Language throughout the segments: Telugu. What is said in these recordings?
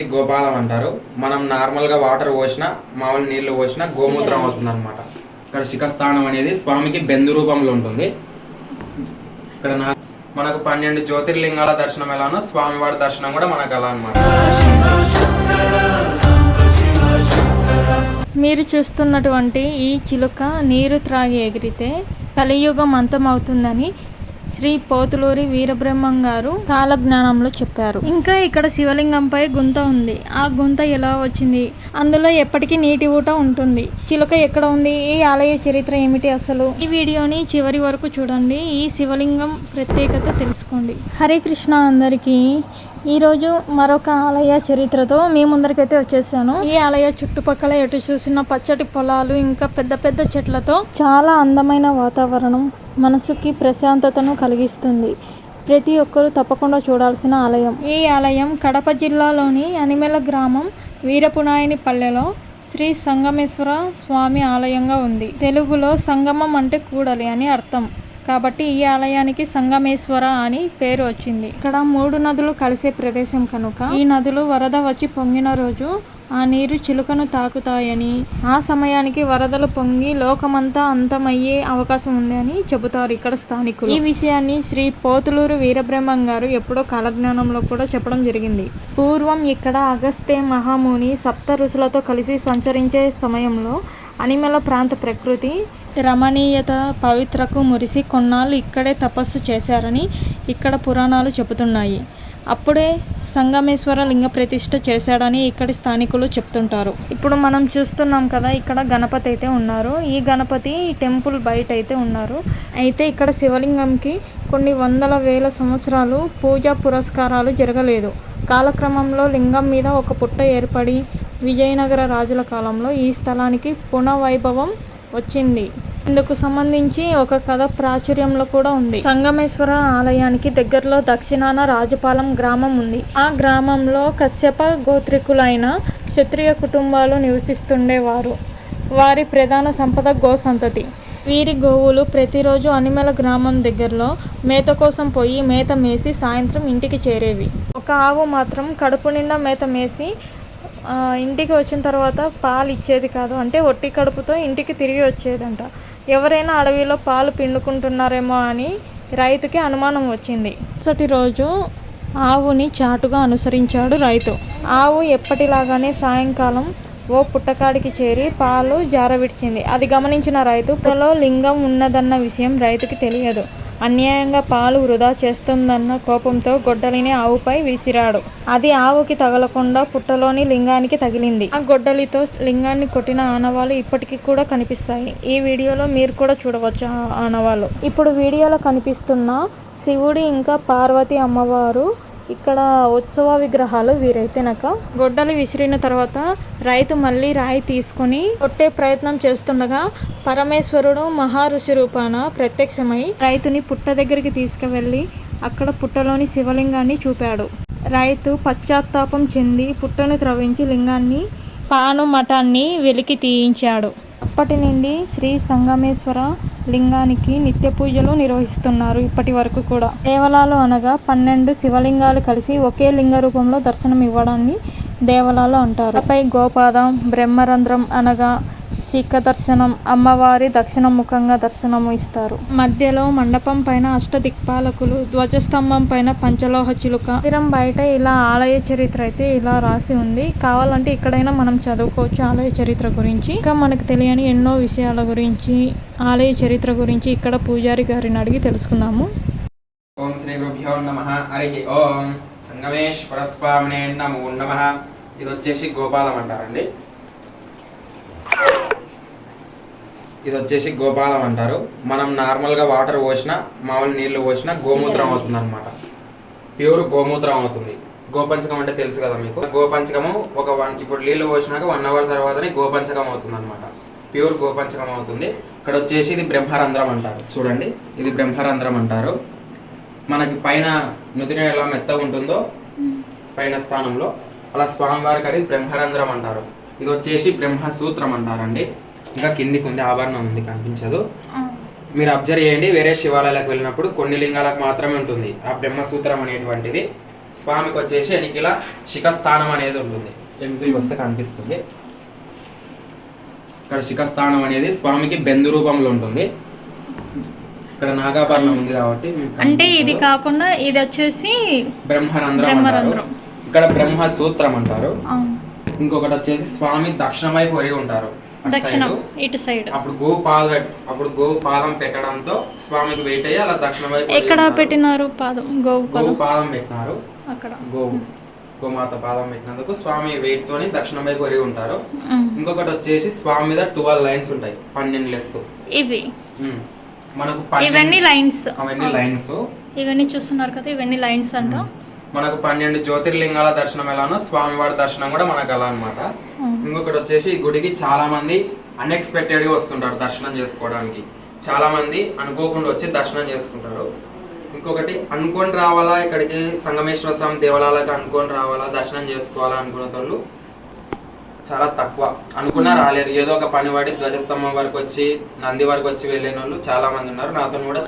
గోపాలం అంటారు. మనం నార్మల్గా వాటర్ పోసినా మామూలు నీళ్లు పోసినా గోమూత్రం వస్తుంది అనమాట. ఇక్కడ శిఖస్థానం అనేది స్వామికి బెందు రూపంలో ఉంటుంది. ఇక్కడ మనకు 12 జ్యోతిర్లింగాల దర్శనం ఎలానో స్వామివారి దర్శనం కూడా మనకు అలా అనమాట. మీరు చూస్తున్నటువంటి ఈ చిలుక నీరు త్రాగి ఎగిరితే కలియుగం అంతమవుతుందని శ్రీ పోతులూరి వీరబ్రహ్మం గారు కాలజ్ఞానంలో చెప్పారు. ఇంకా ఇక్కడ శివలింగంపై గుంత ఉంది. ఆ గుంత ఎలా వచ్చింది? అందులో ఎప్పటికీ నీటి ఊట ఉంటుంది. చిలుక ఎక్కడ ఉంది? ఈ ఆలయ చరిత్ర ఏమిటి అసలు? ఈ వీడియోని చివరి వరకు చూడండి. ఈ శివలింగం ప్రత్యేకత తెలుసుకోండి. హరే కృష్ణ అందరికీ. ఈరోజు మరొక ఆలయ చరిత్రతో మీ ముందరికైతే వచ్చేసాను. ఈ ఆలయ చుట్టుపక్కల ఎటు చూసిన పచ్చటి పొలాలు, ఇంకా పెద్ద పెద్ద చెట్లతో చాలా అందమైన వాతావరణం మనసుకి ప్రశాంతతను కలిగిస్తుంది. ప్రతి ఒక్కరూ తప్పకుండా చూడాల్సిన ఆలయం. ఈ ఆలయం కడప జిల్లాలోని అనిమెల గ్రామం వీరపునాయని పల్లెలో శ్రీ సంగమేశ్వర స్వామి ఆలయంగా ఉంది. తెలుగులో సంగమం అంటే కూడలి అని అర్థం. కాబట్టి ఈ ఆలయానికి సంగమేశ్వర అని పేరు వచ్చింది. ఇక్కడ 3 నదులు కలిసే ప్రదేశం కనుక ఈ నదులు వరద వచ్చి పొంగిన రోజు ఆ నీరు చిలుకను తాకుతాయని, ఆ సమయానికి వరదలు పొంగి లోకమంతా అంతమయ్యే అవకాశం ఉంది అని చెబుతారు ఇక్కడ స్థానికులు. ఈ విషయాన్ని శ్రీ పోతులూరు వీరబ్రహ్మం గారు ఎప్పుడో కాలజ్ఞానంలో కూడా చెప్పడం జరిగింది. పూర్వం ఇక్కడ అగస్త్య మహాముని సప్త ఋషులతో కలిసి సంచరించే సమయంలో అనిమెల ప్రాంత ప్రకృతి రమణీయత పవిత్రకు మురిసి కొన్నాళ్ళు ఇక్కడే తపస్సు చేశారని ఇక్కడ పురాణాలు చెబుతున్నాయి. అప్పుడే సంగమేశ్వర లింగ ప్రతిష్ఠ చేశాడని ఇక్కడి స్థానికులు చెప్తుంటారు. ఇప్పుడు మనం చూస్తున్నాం కదా, ఇక్కడ గణపతి అయితే ఉన్నారు. ఈ గణపతి టెంపుల్ బయట అయితే ఉన్నారు. అయితే ఇక్కడ శివలింగంకి కొన్ని వందల వేల సంవత్సరాలు పూజా పురస్కారాలు జరగలేదు. కాలక్రమంలో లింగం మీద ఒక పుట్ట ఏర్పడి విజయనగర రాజుల కాలంలో ఈ స్థలానికి పునఃవైభవం వచ్చింది. ఇందుకు సంబంధించి ఒక కథ ప్రాచుర్యంలో కూడా ఉంది. సంగమేశ్వర ఆలయానికి దగ్గరలో దక్షిణాన రాజపాలెం గ్రామం ఉంది. ఆ గ్రామంలో కశ్యప గోత్రికులైన క్షత్రియ కుటుంబాలు నివసిస్తుండేవారు. వారి ప్రధాన సంపద గో సంతతి. వీరి గోవులు ప్రతిరోజు అనిమెల గ్రామం దగ్గరలో మేత కోసం పోయి మేత మేసి సాయంత్రం ఇంటికి చేరేవి. ఒక ఆవు మాత్రం కడుపు నిండా మేత మేసి ఇంటికి వచ్చిన తర్వాత పాలు ఇచ్చేది కాదు. అంటే ఒట్టి కడుపుతో ఇంటికి తిరిగి వచ్చేదంట. ఎవరైనా అడవిలో పాలు పిండుకుంటున్నారేమో అని రైతుకి అనుమానం వచ్చింది. మరుసటి రోజు ఆవుని చాటుగా అనుసరించాడు రైతు. ఆవు ఎప్పటిలాగానే సాయంకాలం ఓ పుట్టకాడికి చేరి పాలు జారవిడిచింది. అది గమనించిన రైతు పుట్టలో లింగం ఉన్నదన్న విషయం రైతుకి తెలియదు. అన్యాయంగా పాలు వృధా చేస్తుందన్న కోపంతో గొడ్డలిని ఆవుపై విసిరాడు. అది ఆవుకి తగలకుండా పుట్టలోని లింగానికి తగిలింది. ఆ గొడ్డలితో లింగాన్ని కొట్టిన ఆనవాళ్ళు ఇప్పటికీ కూడా కనిపిస్తాయి. ఈ వీడియోలో మీరు కూడా చూడవచ్చు ఆ ఆనవాళ్ళు. ఇప్పుడు వీడియోలో కనిపిస్తున్న శివుడి ఇంకా పార్వతి అమ్మవారు ఇక్కడ ఉత్సవ విగ్రహాలు. వీరైతేనక గొడ్డలి విసిరిన తర్వాత రైతు మళ్ళీ రాయి తీసుకొని కొట్టే ప్రయత్నం చేస్తుండగా పరమేశ్వరుడు మహారుషి రూపాన ప్రత్యక్షమై రైతుని పుట్ట దగ్గరికి తీసుకువెళ్ళి అక్కడ పుట్టలోని శివలింగాన్ని చూపాడు. రైతు పశ్చాత్తాపం చెంది పుట్టను త్రవించి లింగాన్ని పాను మఠాన్ని వెలికి తీయించాడు. అప్పటి నుండి శ్రీ సంగమేశ్వర లింగానికి నిత్య పూజలు నిర్వహిస్తున్నారు ఇప్పటి వరకు కూడా. దేవలాలు అనగా 12 శివలింగాలు కలిసి ఒకే లింగ రూపంలో దర్శనం ఇవ్వడాన్ని దేవలాలు అంటారు. పై గోపాదం బ్రహ్మరంధ్రం అనగా శిఖ దర్శనం, అమ్మవారి దక్షిణ ముఖంగా దర్శనము ఇస్తారు. మధ్యలో మండపం పైన అష్టదిక్పాలకులు, ధ్వజస్తంభం పైన పంచలోహ చిలుక. మందిరం బయట ఇలా ఆలయ చరిత్ర అయితే ఇలా రాసి ఉంది. కావాలంటే ఇక్కడైనా మనం చదువుకోవచ్చు ఆలయ చరిత్ర గురించి. ఇంకా మనకు తెలియని ఎన్నో విషయాల గురించి, ఆలయ చరిత్ర గురించి ఇక్కడ పూజారి గారిని అడిగి తెలుసుకుందాము. ఓం శ్రీ గురుభ్యో నమః. హరి ఓం. సంగమేశ్వర స్వామినే నమో నమః. ఇది వచ్చేసి గోపాలం అంటారండి. ఇది వచ్చేసి గోపాలం అంటారు. మనం నార్మల్గా వాటర్ పోసినా మామూలు నీళ్లు పోసినా గోమూత్రం అవుతుంది అనమాట. ప్యూర్ గోమూత్రం అవుతుంది. గోపంచకం అంటే తెలుసు కదా మీకు. గోపంచకము ఇప్పుడు నీళ్లు పోసినాక 1 అవర్ తర్వాతనే గోపంచకం అవుతుంది అనమాట. ప్యూర్ గోపంచకం అవుతుంది. ఇక్కడ వచ్చేసి ఇది బ్రహ్మరంధ్రం అంటారు. చూడండి, ఇది బ్రహ్మరంధ్రం అంటారు. మనకి పైన నుదిన ఎలా మెత్తగా ఉంటుందో పైన స్థానంలో అలా స్వామివారికి అది బ్రహ్మరంధ్రం అంటారు. ఇది వచ్చేసి బ్రహ్మసూత్రం అంటారండి. ఇంకా కిందికి ఉంది, ఆభరణం ఉంది, కనిపించదు. మీరు అబ్జర్వ్ చేయండి. వేరే శివాలయాలకు వెళ్ళినప్పుడు కొన్ని లింగాలకు మాత్రమే ఉంటుంది ఆ బ్రహ్మసూత్రం అనేటువంటిది. స్వామికి వచ్చేసి ఎనికిల శిఖస్థానం అనేది ఉంటుంది. ఎనికికి వస్తే కనిపిస్తుంది. ఇక్కడ శిఖస్థానం అనేది స్వామికి బెందు రూపంలో ఉంటుంది. ఇక్కడ నాగాభరణం ఉంది కాబట్టి అంటే ఇది కాకుండా ఇది వచ్చేసి బ్రహ్మరంధ్రం. ఇక్కడ బ్రహ్మ సూత్రం అంటారు. ఇంకొకటి వచ్చేసి స్వామి దక్షిణ వైపు ఒరిగి ఉంటారు. దక్షిణం ఇటు సైడ్. అప్పుడు గోవు పాదం పెట్టడంతో స్వామికి వెయిట్ అయ్యి అలా దక్షిణ వైపు. ఎక్కడ పెట్టినారు పాదం? గోవు పాదం పెట్టినారు అక్కడ. గోమాత పాదం పెట్టినందుకు స్వామి వెయిట్ తోని దక్షిణ వైపు ఒరిగి ఉంటారు. ఇంకొకటి వచ్చేసి స్వామి మీద 12 లైన్స్ ఉంటాయి, 12 లెస్. ఇవి మనకు ఇవన్నీ లైన్స్. అవన్నీ లైన్స్. ఇవన్నీ చూస్తున్నారు కదా, ఇవన్నీ లైన్స్ అంట. మనకు 12 జ్యోతిర్లింగాల దర్శనం ఎలానో స్వామివారి దర్శనం కూడా మనకు అలా అనమాట. ఇంకొకటి వచ్చేసి ఈ గుడికి చాలా మంది అన్ఎక్స్పెక్టెడ్ గా వస్తుంటారు దర్శనం చేసుకోవడానికి. చాలా మంది అనుకోకుండా వచ్చి దర్శనం చేసుకుంటారు. ఇంకొకటి అనుకొని రావాలా ఇక్కడికి సంగమేశ్వర స్వామి దేవాలయాలకు అనుకొని రావాలా దర్శనం చేసుకోవాలా అనుకునే వాళ్ళు చాలా తక్కువ. అనుకున్నా రాలేరు. ఏదో ఒక పని పడి ధ్వజస్తంభం వరకు వచ్చి నంది వరకు వచ్చి వెళ్ళిన వాళ్ళు చాలా మంది ఉన్నారు. నాతో కూడా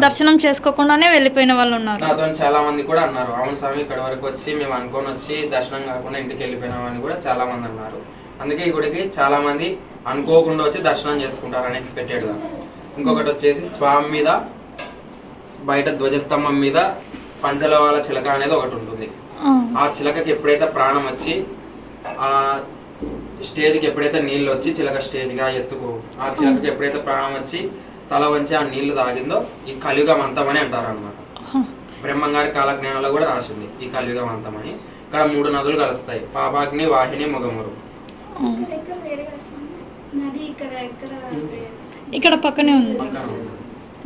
దర్శనం చేసుకోకుండానే వెళ్ళిపోయిన వాళ్ళు ఉన్నారు. నాతో చాలా మంది కూడా అన్నారు, అవును స్వామి ఇక్కడ వరకు వచ్చి మేము అనుకొని వచ్చి దర్శనం కాకుండా ఇంటికి వెళ్ళిపోయినామని కూడా చాలా మంది అన్నారు. అందుకే ఈ గుడికి చాలా మంది అనుకోకుండా వచ్చి దర్శనం చేసుకుంటారు అన్ఎక్స్పెక్టెడ్ గా. ఇంకొకటి వచ్చేసి స్వామి మీద బయట ధ్వజస్తంభం మీద పంచలవాల చిలక అనేది ఒకటి ఉంటుంది. ఆ చిలకకి ఎప్పుడైతే ప్రాణం వచ్చి ఆ స్టేజ్కి ఎప్పుడైతే నీళ్ళు వచ్చి చిలక స్టేజ్గా ఎత్తుకు ఆ చిలకకి ఎప్పుడైతే ప్రాణం వచ్చి తల వంచి ఆ నీళ్లు తాగిందో ఈ కలియుగం అంతమని అంటారు అన్నమాట. బ్రహ్మంగారి కాలజ్ఞానంలో కూడా రాసింది ఈ కలియుగం అంతమని. ఇక్కడ 3 నదులు కలుస్తాయి, పాపాగ్ని, వాహిని, మొగమురు. ఇక్కడ పక్కనే ఉంది,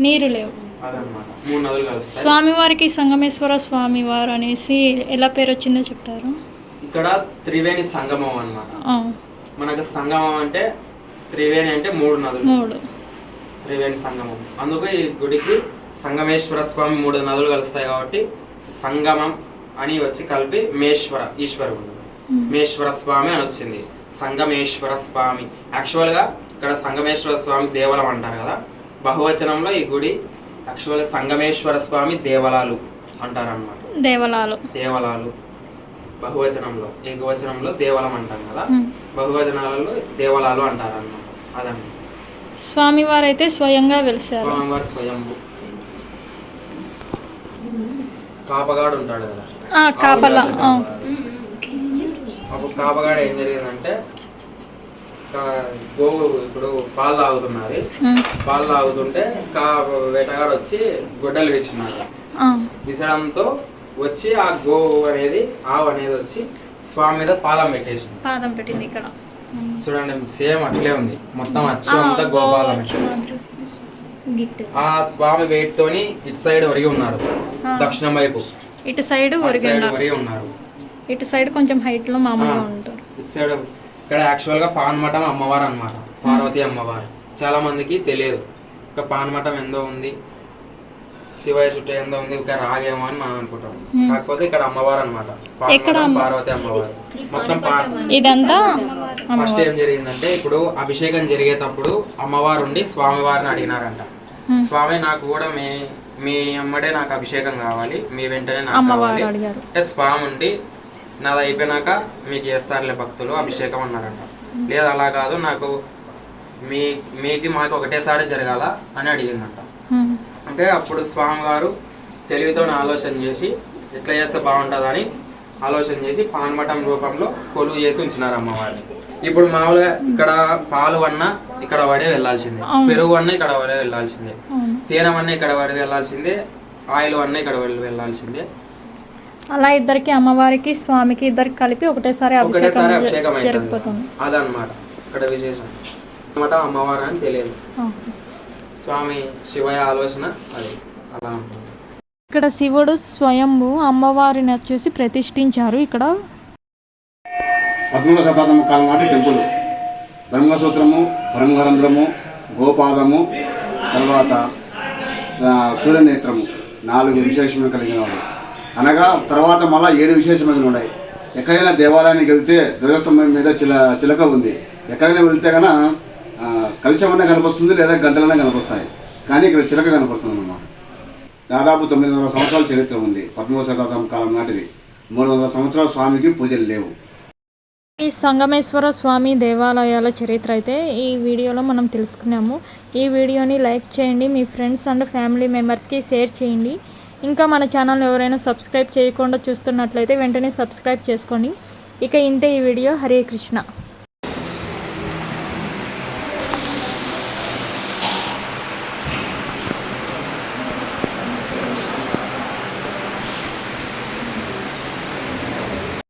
నీరు లేవు. అదనమాట 3 నదులు కలుస్తాయి. స్వామివారికి సంగమేశ్వర స్వామివారు అనేసి ఎలా పేరు వచ్చిందో చెప్తారు. ఇక్కడ త్రివేణి సంగమం అన్నమాట. మనకు సంగమం అంటే త్రివేణి అంటే 3 నదులు, త్రివేణి సంగమం. అందుకు ఈ గుడికి సంగమేశ్వర స్వామి 3 నదులు కలుస్తాయి కాబట్టి సంగమం అని వచ్చి కలిపి ఈశ్వరుడు మేశ్వర స్వామి అని వచ్చింది. సంగమేశ్వర స్వామి యాక్చువల్గా ఇక్కడ సంగమేశ్వర స్వామి దేవలం అంటారు కదా, బహువచనంలో ఈ గుడి యాక్చువల్గా సంగమేశ్వర స్వామి దేవలాలు అంటారు అన్నమాట. దేవలాలు బహువచనంలో, ఏకవచనంలో దేవలం అంటాం కదా, బహువచనాలలో దేవలాలు అంటారు అన్నమాట. అదన్నమాట. స్వామివారు అయితే స్వయంగా వెలిసారు. స్వామివారు స్వయంభు. కాపగాడు ఉంటాడు కదా, అప్పుడు కాపగాడు ఏం జరిగిందంటే గోవు ఇప్పుడు పాలు తాగుతున్నది. పాలు తాగుతుంటే వేటగాడు వచ్చి గొడ్డలు విసినాడు. విసడంతో వచ్చి ఆ గోవు అనేది ఆవు అనేది వచ్చి స్వామి మీద పాదం పెట్టింది. ఇక్కడ చూడండి సేమ్ అట్లే ఉంది, మొత్తం అచ్చు అంతా గోపాలం. ఆ స్వామి వెయిట్ తోని ఇటు సైడ్ ఒరిగి ఉన్నారు, దక్షిణం వైపు ఇటు సైడ్ ఒరిగి ఉన్నారు. ఇటు సైడ్ కొంచెం హైట్ లో మామూలుగా ఉంటారు. ఇటు సైడ్ ఇక్కడ యాక్చువల్ గా పాన్మఠం అమ్మవారు అన్నమాట, పార్వతి అమ్మవారు. చాలా మందికి తెలియదు ఒక పాన్మఠం ఎందో ఉంది, శివయ్య చుట్టూ ఎందో ఉంది, ఒక రాగేమో అని మనం అనుకుంటాం. కాకపోతే ఇక్కడ అమ్మవారు అన్నమాట, పార్వతి అమ్మవారు. మొత్తం ఇదంతా ఫస్ట్ ఏం జరిగిందంటే ఇప్పుడు అభిషేకం జరిగేటప్పుడు అమ్మవారు ఉండి స్వామివారిని అడిగినారంట, స్వామి నాకు కూడా మీ అమ్మడే నాకు అభిషేకం కావాలి, మీ వెంటనే నాకు కావాలి అంటే స్వామి ఉండి నాది అయిపోయినాక మీకు చేస్తారులే భక్తులు అభిషేకం అన్నారంట. లేదు అలా కాదు, నాకు మీకు మాకు ఒకటేసారి జరగాల అని అడిగిందంట. అంటే అప్పుడు స్వామివారు తెలివితో ఆలోచన చేసి ఎట్లా చేస్తే బాగుంటుందని ఆలోచన చేసి పాన్మఠం రూపంలో కొలువు చేసి ఉంచినారు అమ్మవారిని. ఇప్పుడు మామూలుగా ఇక్కడ పాలు అన్నా ఇక్కడ పడి వెళ్ళాల్సిందే, పెరుగు అన్నా ఇక్కడ పడి వెళ్ళాల్సిందే, తేనె అన్నా ఇక్కడ పడి వెళ్ళాల్సిందే, ఆయిల్ అన్నా ఇక్కడ వెళ్ళాల్సిందే. అలా ఇద్దరికి అమ్మవారికి స్వామికి ఇద్దరికి కలిపి ఒకటేసారి అభిషేకం అయిపోతుంది. అదనమాట ఇక్కడ విశేషం అన్నమాట. అమ్మవారు అని తెలియదు, స్వామి శివయ్య ఆలోచన అది అలా ఉంటుంది. ఇక్కడ శివుడు స్వయంభు, అమ్మవారిని వచ్చేసి ప్రతిష్ఠించారు. ఇక్కడ 13వ శతాబ్దం కాలం నాటి టెంపుల్. బ్రహ్మసూత్రము, బ్రహ్మరంధ్రము, గోపాదము, తర్వాత సూర్యనేత్రము 4 విశేషములు కలిగిన వాడు. అనగా తర్వాత మళ్ళీ 7 విశేషములు ఉన్నాయి. ఎక్కడైనా దేవాలయానికి వెళ్తే ధ్వజస్తంభం మీద చిలక ఉంది. ఎక్కడైనా వెళ్తే కన్నా కలశమన్నా కనిపిస్తుంది, లేదా గంటలన్నా కనిపిస్తాయి, కానీ ఇక్కడ చిలక కనపడుతుంది అన్నమాట. దాదాపు 900 సంవత్సరాల చరిత్ర ఉంది. 13వ శతాబ్దం కాలం నాటిది. 300 సంవత్సరాల స్వామికి పూజలు లేవు. ఈ సంగమేశ్వర స్వామి దేవాలయాల చరిత్ర అయితే ఈ వీడియోలో మనం తెలుసుకున్నాము. ఈ వీడియోని లైక్ చేయండి, మీ ఫ్రెండ్స్ అండ్ ఫ్యామిలీ మెంబర్స్కి షేర్ చేయండి. ఇంకా మన ఛానల్ ఎవరైనా సబ్స్క్రైబ్ చేయకుండా చూస్తున్నట్లయితే వెంటనే సబ్స్క్రైబ్ చేసుకోండి. ఇక ఇంతే ఈ వీడియో. హరే కృష్ణ.